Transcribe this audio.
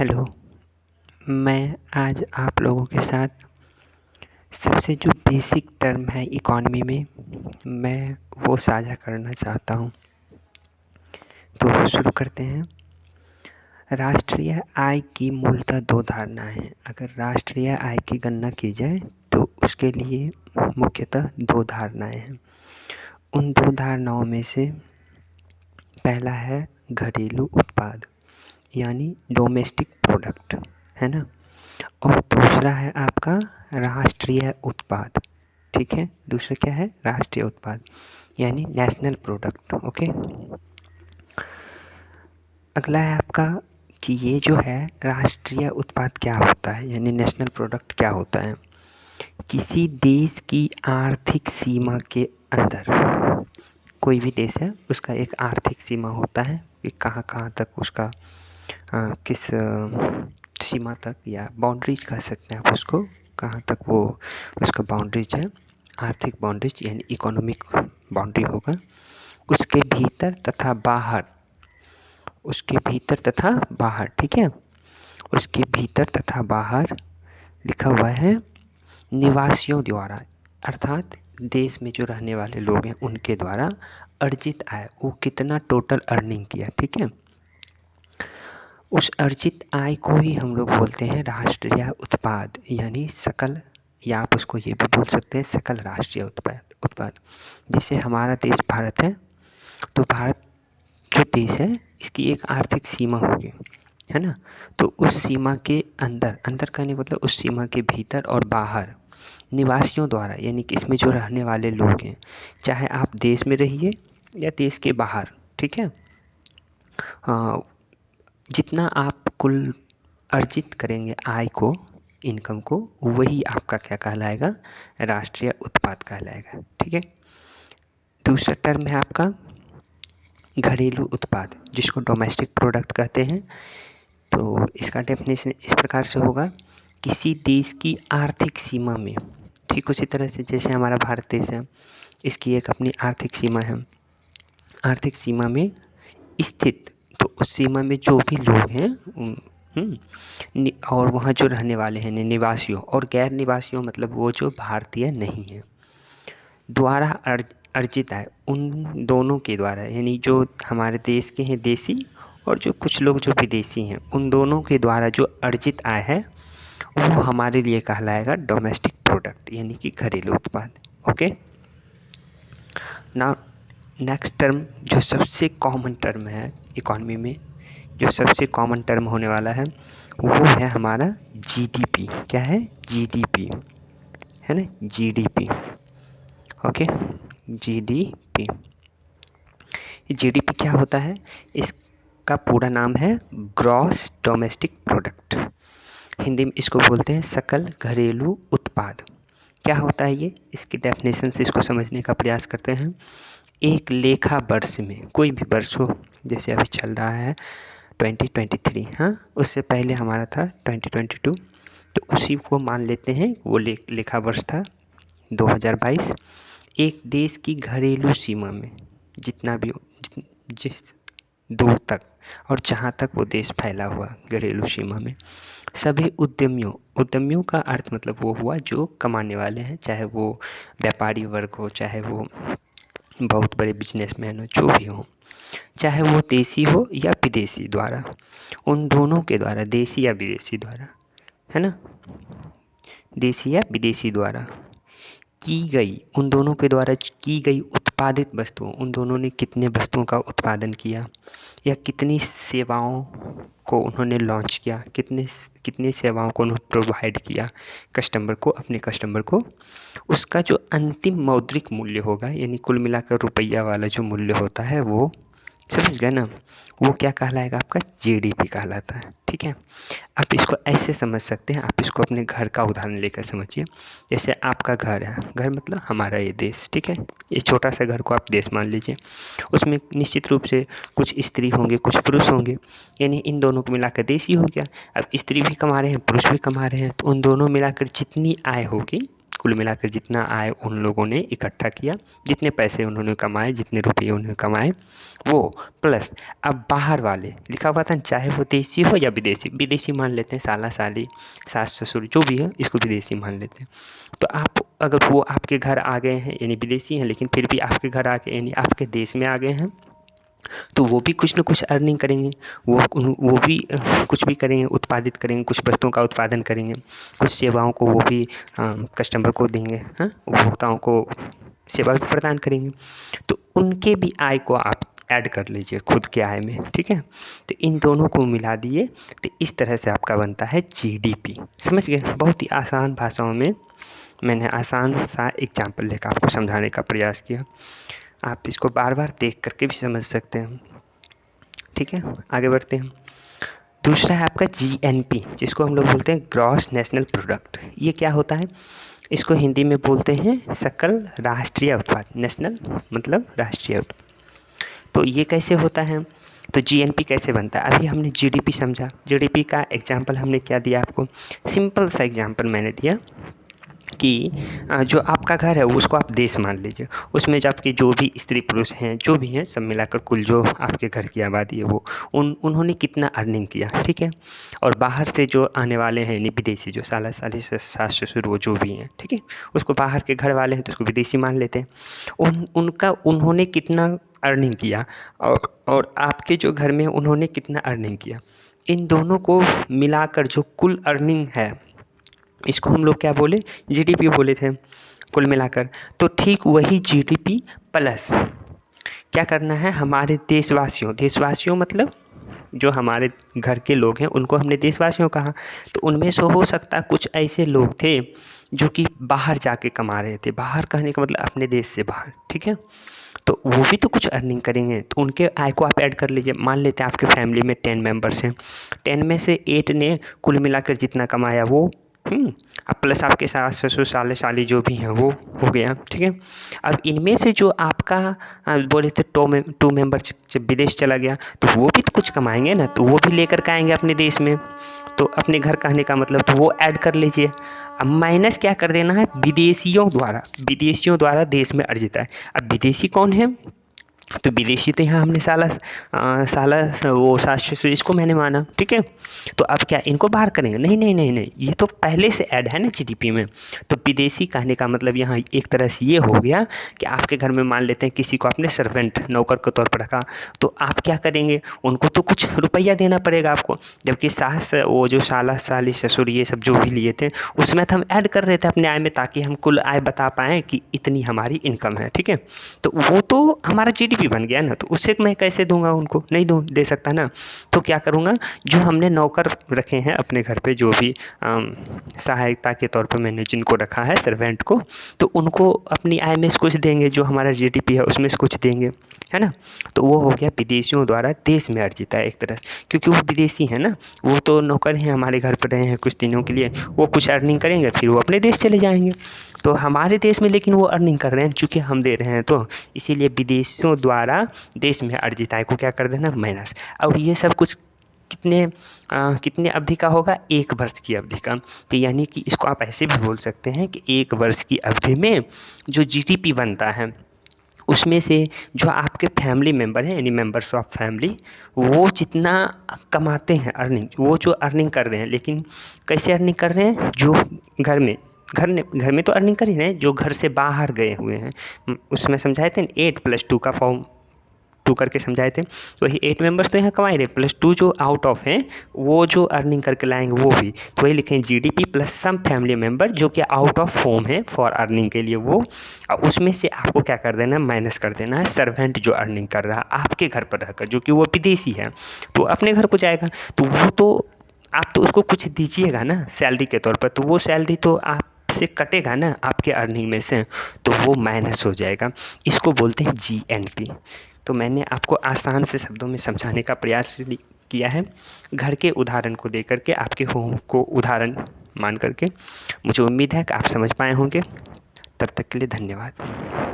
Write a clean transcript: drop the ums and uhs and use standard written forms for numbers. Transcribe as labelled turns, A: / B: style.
A: Hello. मैं आज आप लोगों के साथ सबसे जो बेसिक टर्म है इकॉनमी में, मैं वो साझा करना चाहता हूँ। तो शुरू करते हैं। राष्ट्रीय आय की मूलतः दो धारणाएं हैं। अगर राष्ट्रीय आय की गणना की जाए तो उसके लिए मुख्यतः दो धारणाएं हैं। उन दो धारणाओं में से पहला है घरेलू उत्पाद यानी डोमेस्टिक प्रोडक्ट, है ना। और दूसरा है आपका राष्ट्रीय उत्पाद। ठीक है, दूसरा क्या है? राष्ट्रीय उत्पाद यानी नेशनल प्रोडक्ट। ओके, अगला है आपका कि ये जो है राष्ट्रीय उत्पाद क्या होता है यानी नेशनल प्रोडक्ट क्या होता है। किसी देश की आर्थिक सीमा के अंदर, कोई भी देश है उसका एक आर्थिक सीमा होता है कि कहाँ कहाँ तक उसका किस सीमा तक, या बाउंड्रीज कह सकते हैं आप उसको, कहाँ तक वो उसका बाउंड्रीज है, आर्थिक बाउंड्रीज यानी इकोनॉमिक बाउंड्री होगा। उसके भीतर तथा बाहर, उसके भीतर तथा बाहर, ठीक है, उसके भीतर तथा बाहर लिखा हुआ है निवासियों द्वारा, अर्थात देश में जो रहने वाले लोग हैं उनके द्वारा अर्जित आय, वो कितना टोटल अर्निंग किया, ठीक है, उस अर्जित आय को ही हम लोग बोलते हैं राष्ट्रीय उत्पाद यानी सकल, या आप उसको ये भी बोल सकते हैं सकल राष्ट्रीय उत्पाद। जैसे हमारा देश भारत है, तो भारत जो देश है इसकी एक आर्थिक सीमा होगी, है ना। तो उस सीमा के अंदर, अंदर कहने मतलब उस सीमा के भीतर और बाहर निवासियों द्वारा, यानी कि इसमें जो रहने वाले लोग हैं, चाहे आप देश में रहिए या देश के बाहर, ठीक है, जितना आप कुल अर्जित करेंगे आय को, इनकम को, वही आपका क्या कहलाएगा? राष्ट्रीय उत्पाद कहलाएगा। ठीक है, दूसरा टर्म है आपका घरेलू उत्पाद, जिसको डोमेस्टिक प्रोडक्ट कहते हैं। तो इसका डेफिनेशन इस प्रकार से होगा, किसी देश की आर्थिक सीमा में, ठीक उसी तरह से जैसे हमारा भारत देश है, इसकी एक अपनी आर्थिक सीमा है, आर्थिक सीमा में स्थित, तो उस सीमा में जो भी लोग हैं और वहाँ जो रहने वाले हैं निवासियों और गैर निवासियों, मतलब वो जो भारतीय नहीं है, द्वारा अर्जित आय, उन दोनों के द्वारा, यानी जो हमारे देश के हैं देसी और जो कुछ लोग जो विदेशी हैं, उन दोनों के द्वारा जो अर्जित आय है वो हमारे लिए कहलाएगा डोमेस्टिक प्रोडक्ट यानी कि घरेलू उत्पाद। ओके, नाउ नेक्स्ट टर्म जो सबसे कॉमन टर्म है इकॉनमी में, जो सबसे कॉमन टर्म होने वाला है वो है हमारा जीडीपी। क्या है? जीडीपी, है ना, जीडीपी। Okay, GDP. जीडीपी क्या होता है? इसका पूरा नाम है ग्रॉस डोमेस्टिक प्रोडक्ट, हिंदी में इसको बोलते हैं सकल घरेलू उत्पाद। क्या होता है ये? इसकी डेफिनेशन से इसको समझने का प्रयास करते हैं। एक लेखा वर्ष में, कोई भी वर्ष हो, जैसे अभी चल रहा है 2023, हाँ, उससे पहले हमारा था 2022, तो उसी को मान लेते हैं वो लेखा वर्ष था 2022। एक देश की घरेलू सीमा में जितना भी जिस दूर तक और जहाँ तक वो देश फैला हुआ घरेलू सीमा में, सभी उद्यमियों का अर्थ मतलब वो हुआ जो कमाने वाले हैं, चाहे वो व्यापारी वर्ग हो, चाहे वो बहुत बड़े बिजनेसमैन हो, जो भी हो, चाहे वो देसी हो या विदेशी द्वारा, उन दोनों के द्वारा, देसी या विदेशी द्वारा, है ना, देसी या विदेशी द्वारा की गई, उन दोनों के द्वारा की गई उत्पादित वस्तुओं, उन दोनों ने कितने वस्तुओं का उत्पादन किया या कितनी सेवाओं को उन्होंने लॉन्च किया, कितनी सेवाओं को उन्होंने प्रोवाइड किया कस्टमर को, अपने कस्टमर को, उसका जो अंतिम मौद्रिक मूल्य होगा, यानी कुल मिलाकर रुपया वाला जो मूल्य होता है, वो समझ गए ना, वो क्या कहलाएगा? आपका जीडीपी कहलाता है। ठीक है, आप इसको ऐसे समझ सकते हैं, आप इसको अपने घर का उदाहरण लेकर समझिए। जैसे आपका घर है, घर मतलब हमारा ये देश, ठीक है, ये छोटा सा घर को आप देश मान लीजिए, उसमें निश्चित रूप से कुछ स्त्री होंगे, कुछ पुरुष होंगे, यानी इन दोनों को मिलाकर देश ही हो गया। अब स्त्री भी कमा रहे हैं, पुरुष भी कमा रहे हैं, तो उन दोनों मिलाकर जितनी आय होगी कुल मिलाकर जितना आय उन लोगों ने इकट्ठा किया, जितने पैसे उन्होंने कमाए, जितने रुपये उन्होंने कमाए वो, प्लस अब बाहर वाले लिखा हुआ था, चाहे वो देसी हो या विदेशी, विदेशी मान लेते हैं, साला साली, सास ससुर जो भी है इसको विदेशी मान लेते हैं। तो आप अगर वो आपके घर आ गए हैं, यानी विदेशी हैं लेकिन फिर भी आपके घर आ गए, यानी आपके देश में आ गए हैं, तो वो भी कुछ ना कुछ अर्निंग करेंगे, वो भी कुछ भी करेंगे, उत्पादित करेंगे, कुछ वस्तुओं का उत्पादन करेंगे, कुछ सेवाओं को वो भी कस्टमर को देंगे, हाँ, उपभोक्ताओं को सेवा भी प्रदान करेंगे। तो उनके भी आय को आप ऐड कर लीजिए खुद के आय में, ठीक है। तो इन दोनों को मिला दिए तो इस तरह से आपका बनता है जीडीपी। समझ गए? बहुत ही आसान भाषाओं में मैंने आसान सा एग्जाम्पल लेकर आपको समझाने का प्रयास किया। आप इसको बार बार देख करके भी समझ सकते हैं, ठीक है। आगे बढ़ते हैं। दूसरा है आपका जीएनपी, जिसको हम लोग बोलते हैं ग्रॉस नेशनल प्रोडक्ट। ये क्या होता है? इसको हिंदी में बोलते हैं सकल राष्ट्रीय उत्पाद। नेशनल मतलब राष्ट्रीय उत्पाद। तो ये कैसे होता है? तो जीएनपी कैसे बनता है? अभी हमने जीडीपी समझा, जीडीपी का एग्जाम्पल हमने क्या दिया आपको? सिंपल सा एग्जाम्पल मैंने दिया कि जो आपका घर है उसको आप देश मान लीजिए, उसमें जो आपके जो भी स्त्री पुरुष हैं, जो भी हैं, सब मिलाकर कुल जो आपके घर की आबादी है वो उन्होंने कितना अर्निंग किया, ठीक है। और बाहर से जो आने वाले हैं, यानी विदेशी, जो साला साली सास ससुर वो जो भी हैं, ठीक है, उसको बाहर के घर वाले हैं तो उसको विदेशी मान लेते हैं। उन्होंने कितना अर्निंग किया और आपके जो घर में उन्होंने कितना अर्निंग किया, इन दोनों को मिलाकर जो कुल अर्निंग है, इसको हम लोग क्या बोले? जीडीपी बोले थे कुल मिलाकर। तो ठीक वही जीडीपी प्लस क्या करना है, हमारे देशवासियों मतलब जो हमारे घर के लोग हैं उनको हमने देशवासियों कहा। तो उनमें से हो सकता है कुछ ऐसे लोग थे जो कि बाहर जाके कमा रहे थे, बाहर कहने का मतलब अपने देश से बाहर, ठीक है। तो वो भी तो कुछ अर्निंग करेंगे, तो उनके आय को आप ऐड कर लीजिए। मान लेते हैं आपके फैमिली में 10 मेंबर्स हैं, 10 में से 8 ने कुल मिलाकर जितना कमाया वो, अब प्लस आपके सास ससुर साले साली जो भी हैं वो हो गया, ठीक है। अब इनमें से जो आपका बोले थे 2 मेंबर जब विदेश चला गया तो वो भी तो कुछ कमाएंगे ना, तो वो भी लेकर के आएंगे अपने देश में, तो अपने घर कहने का मतलब, तो वो ऐड कर लीजिए। अब माइनस क्या कर देना है? विदेशियों द्वारा देश में अर्जित है। अब विदेशी कौन है? तो विदेशी तो यहाँ हमने वो सास ससुर इसको मैंने माना, ठीक है। तो अब क्या इनको बाहर करेंगे? नहीं, ये तो पहले से ऐड है ना जीडीपी में। तो विदेशी कहने का मतलब यहाँ एक तरह से ये हो गया कि आपके घर में मान लेते हैं किसी को आपने सर्वेंट, नौकर के तौर पर रखा, तो आप क्या करेंगे? उनको तो कुछ रुपया देना पड़ेगा आपको, जबकि सास वो जो साला साली ससुर ये सब जो भी लिए थे उसमें तो हम ऐड कर रहे थे अपने आय में, ताकि हम कुल आय बता पाएँ कि इतनी हमारी इनकम है, ठीक है। तो वो तो हमारा जीडीपी बन गया ना, तो उससे मैं कैसे दूंगा उनको? नहीं दे सकता ना। तो क्या करूँगा? जो हमने नौकर रखे हैं अपने घर पे, जो भी सहायता के तौर पे मैंने जिनको रखा है सर्वेंट को, तो उनको अपनी आय में से कुछ देंगे, जो हमारा जीडीपी है उसमें से कुछ देंगे, है ना। तो वो हो गया विदेशियों द्वारा देश में अर्जित है एक तरह से, क्योंकि वो विदेशी है ना, वो तो नौकर हैं, हमारे घर पर रहे हैं कुछ दिनों के लिए, वो कुछ अर्निंग करेंगे फिर वो अपने देश चले जाएंगे। तो हमारे देश में लेकिन वो अर्निंग कर रहे हैं, चूँकि हम दे रहे हैं, तो इसीलिए विदेशियों द्वारा देश में अर्जित आय को क्या कर देना? माइनस। अब ये सब कुछ कितने अवधि का होगा? 1 वर्ष की अवधि का। तो यानी कि इसको आप ऐसे भी बोल सकते हैं कि 1 वर्ष की अवधि में जो जीडीपी बनता है उसमें से जो आपके फैमिली मेंबर हैं, यानी मेंबर्स ऑफ फैमिली, वो जितना कमाते हैं अर्निंग, वो जो अर्निंग कर रहे हैं, लेकिन कैसे अर्निंग कर रहे हैं? जो घर में तो अर्निंग कर ही रहे हैं, जो घर से बाहर गए हुए हैं, उसमें समझाए थे 8 + 2 का फॉर्म 2 करके समझाए थे। तो वही 8 मेंबर्स तो यहाँ कमा ही रहे, प्लस 2 जो आउट ऑफ हैं वो जो अर्निंग करके लाएंगे वो भी, तो वही लिखें GDP plus some family member जो कि आउट ऑफ होम है फॉर अर्निंग के लिए वो, और उसमें से आपको क्या कर देना है? माइनस कर देना है सर्वेंट जो अर्निंग कर रहा है आपके घर पर रहकर, जो कि वो विदेशी है, तो अपने घर को जाएगा, तो वो तो आप तो उसको कुछ दीजिएगा ना सैलरी के तौर पर, तो वो सैलरी तो आप से कटेगा ना आपके अर्निंग में से, तो वो माइनस हो जाएगा। इसको बोलते हैं जीएनपी। तो मैंने आपको आसान से शब्दों में समझाने का प्रयास किया है, घर के उदाहरण को दे करके, आपके होम को उदाहरण मान करके। मुझे उम्मीद है कि आप समझ पाए होंगे। तब तक के लिए धन्यवाद।